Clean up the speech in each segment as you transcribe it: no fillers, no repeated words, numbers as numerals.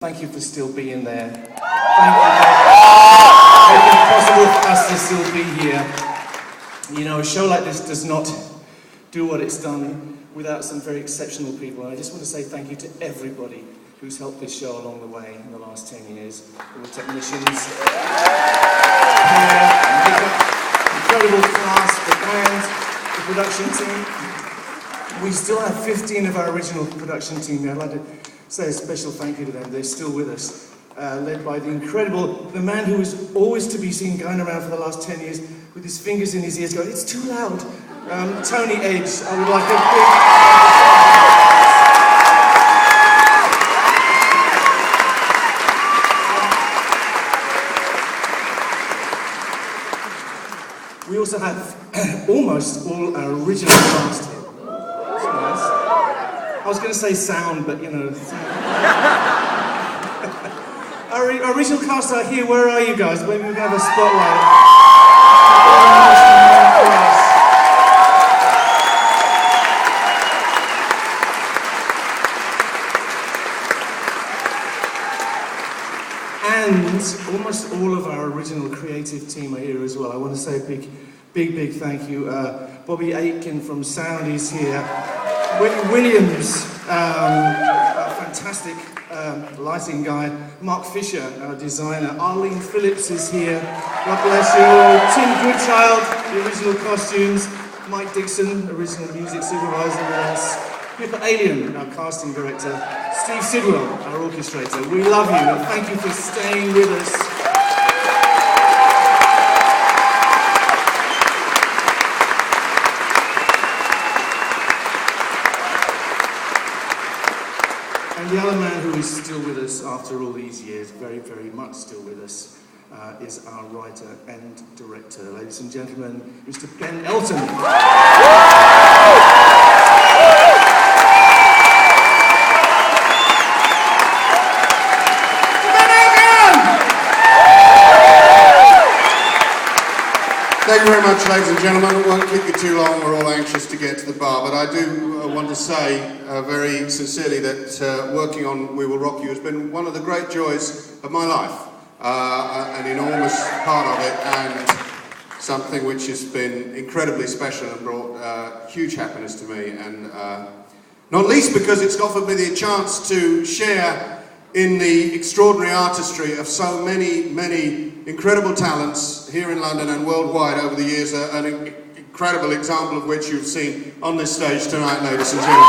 Thank you for still being there. Thank you for making it possible for us to still be here. You know, a show like this does not do what it's done without some very exceptional people. And I just want to say thank you to everybody who's helped this show along the way in the last 10 years. All the technicians, hair, makeup, incredible cast, the band, the production team. We still have 15 of our original production team here. I'd like to say a special thank you to them. They're still with us, led by the man who was always to be seen going around for the last 10 years with his fingers in his ears going, "It's too loud." Tony Edge, I would like a big... We also have almost all our original cast here. That's nice. I was going to say sound, but you know. Our original cast are here. Where are you guys? Maybe we can have a spotlight. And almost all of our original creative team are here as well. I want to say a big thank you. Bobby Aitken from Sound is here. Whitney Williams, a fantastic lighting guy. Mark Fisher, our designer. Arlene Phillips is here. God bless you all. Tim Goodchild, the original costumes. Mike Dixon, original music supervisor with us. Pippa Alien, our casting director. Steve Sidwell, our orchestrator. We love you and thank you for staying with us. And the other man who is still with us after all these years, very much still with us, is our writer and director. Ladies and gentlemen, Mr. Ben Elton. Thank you very much, ladies and gentlemen. I won't keep you too long. We're all anxious to get to the bar, but I do want to say very sincerely that working on We Will Rock You has been one of the great joys of my life. An enormous part of it, and something which has been incredibly special and brought huge happiness to me, and not least because it's offered me the chance to share in the extraordinary artistry of so many incredible talents here in London and worldwide over the years, an incredible example of which you've seen on this stage tonight, ladies and gentlemen.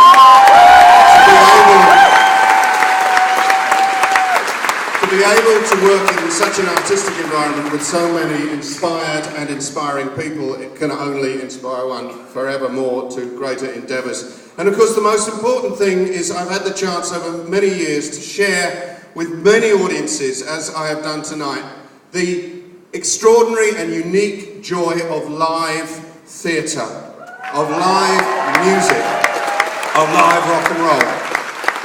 To be able to work in such an artistic environment with so many inspired and inspiring people, it can only inspire one forevermore to greater endeavours. And of course the most important thing is I've had the chance over many years to share with many audiences, as I have done tonight, the extraordinary and unique joy of live theatre, of live music, of live rock and roll.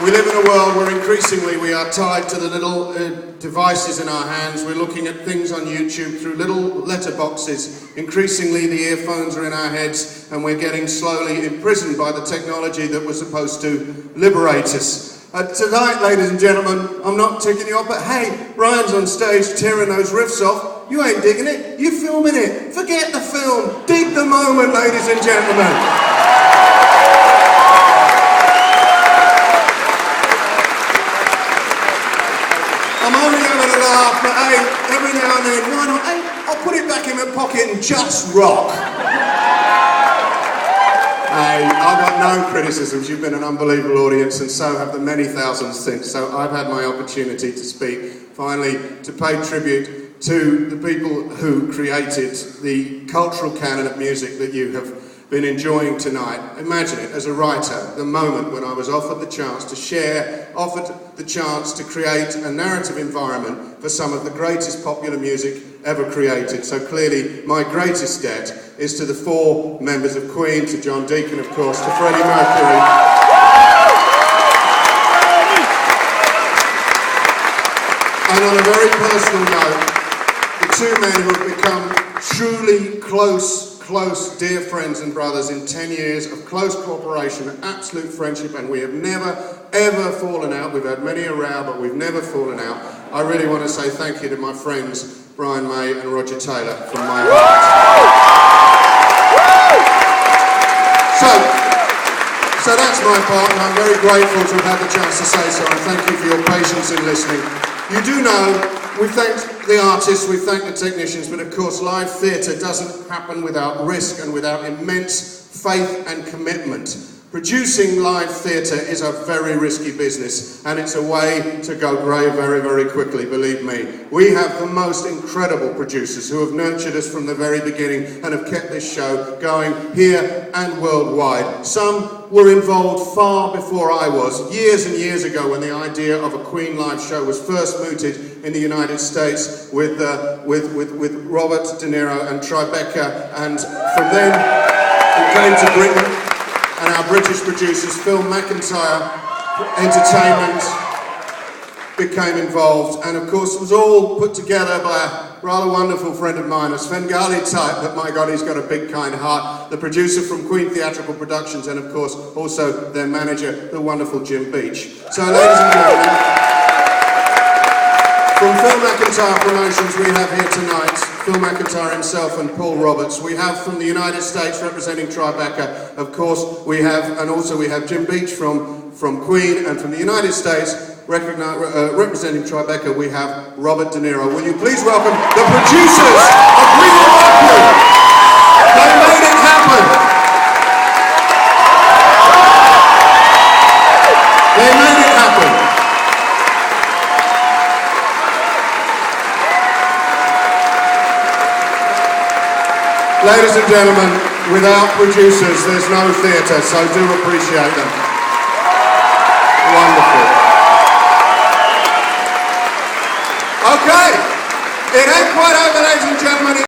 We live in a world where increasingly we are tied to the little devices in our hands. We're looking at things on YouTube through little letterboxes. Increasingly the earphones are in our heads and we're getting slowly imprisoned by the technology that was supposed to liberate us. Tonight, ladies and gentlemen, I'm not ticking you off, but hey, Ryan's on stage tearing those riffs off. You ain't digging it, you're filming it. Forget the film, dig the moment, ladies and gentlemen. I'm only having a laugh, but hey, every now and then, why not? Hey, I'll put it back in my pocket and just rock. Hey, I've got no criticisms. You've been an unbelievable audience, and so have the many thousands since. So I've had my opportunity to speak, finally, to pay tribute to the people who created the cultural canon of music that you have been enjoying tonight. Imagine it, as a writer, the moment when I was offered the chance to share, offered the chance to create a narrative environment for some of the greatest popular music ever created. So clearly, my greatest debt is to the four members of Queen, to John Deacon, of course, to Freddie Mercury. And on a very personal note, the two men who have become truly close, dear friends and brothers in 10 years of close cooperation, absolute friendship, and we have never ever fallen out. We've had many a row, but we've never fallen out. I really want to say thank you to my friends Brian May and Roger Taylor from my heart. So that's my part, and I'm very grateful to have had the chance to say so, and thank you for your patience in listening. You do know, we thanked the artists, we thanked the technicians, but of course live theatre doesn't happen without risk and without immense faith and commitment. Producing live theatre is a very risky business, and it's a way to go grey very, very quickly, believe me. We have the most incredible producers who have nurtured us from the very beginning and have kept this show going here and worldwide. Some were involved far before I was, years and years ago, when the idea of a Queen live show was first mooted in the United States with Robert, DeNiro and Tribeca, and from then it came to Britain. And our British producers, Phil McIntyre Entertainment, became involved. And of course, it was all put together by a rather wonderful friend of mine, a Svengali type, but my God, he's got a big, kind heart. The producer from Queen Theatrical Productions, and of course, also their manager, the wonderful Jim Beach. So, ladies and gentlemen, from Phil McIntyre Promotions, we have here tonight Phil McIntyre himself and Paul Roberts. We have from the United States, representing Tribeca, of course, we have Jim Beach from Queen, and from the United States, representing Tribeca, we have Robert DeNiro. Will you please welcome the producers of Queen of Mercury? They made it happen. They made it happen. Ladies and gentlemen, without producers, there's no theatre, so do appreciate them. Wonderful. Okay, it ain't quite over, ladies and gentlemen.